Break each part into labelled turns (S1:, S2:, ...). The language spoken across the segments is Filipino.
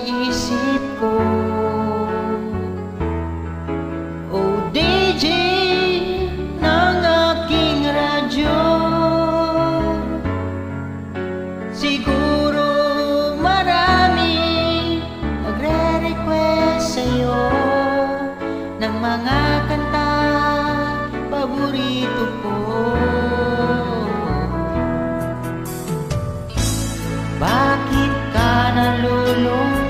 S1: isip ko. Oh DJ ng aking radyo, siguro marami nagre-request sa'yo ng mga kanta paborito ko. Bakit ka nalulungkot?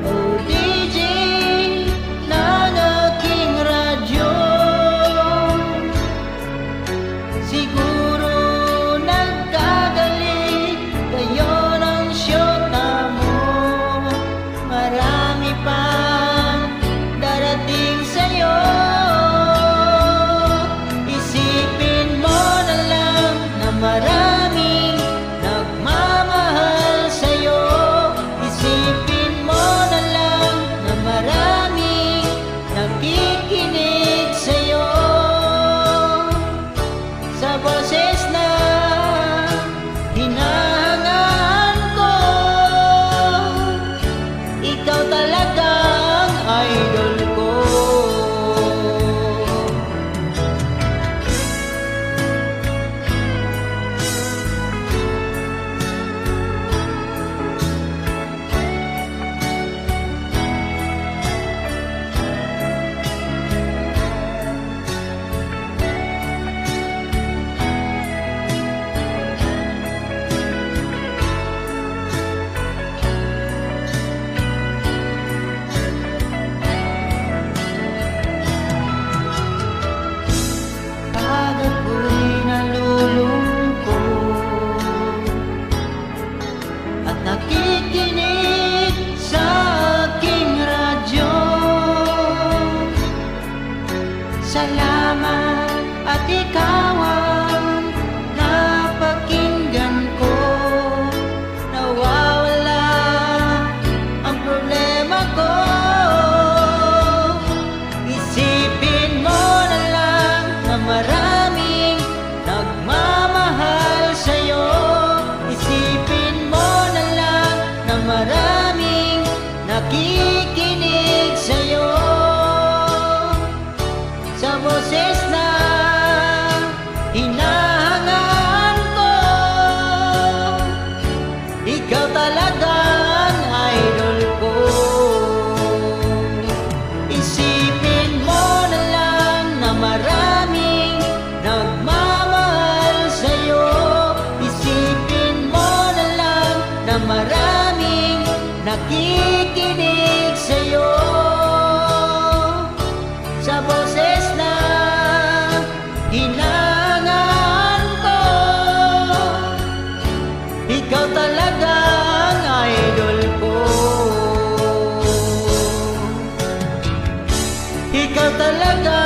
S1: Oh DJ ng aking radyo, siguro nagkagalit kayo ng syota mo. Marami pang darating sa'yo. Isipin mo na lang na maraming nagmamahal sa'yo. Isipin mo na lang na maraming nakikinig sa'yo. Sa boses na hinahangaan ko, ikaw talaga ang idol ko. Pag ako'y nalulungkot at nakikinig sa aking radyo, salamat at ikaw ang napakinggan ko. Nawawala ang problema ko. Isipin mo na lang na maraming nagmamahal sa'yo. Isipin mo na lang na maraming nakikinig sa'yo. Sa boses na hinahangaan ko, ikaw talaga ang idol ko. Isipin mo na lang na maraming nagmamahal sa'yo. Isipin mo na lang na maraming nakikinig sa'yo. Sa boses na hinahangaan ko, ikaw talaga ang idol ko. Ikaw talaga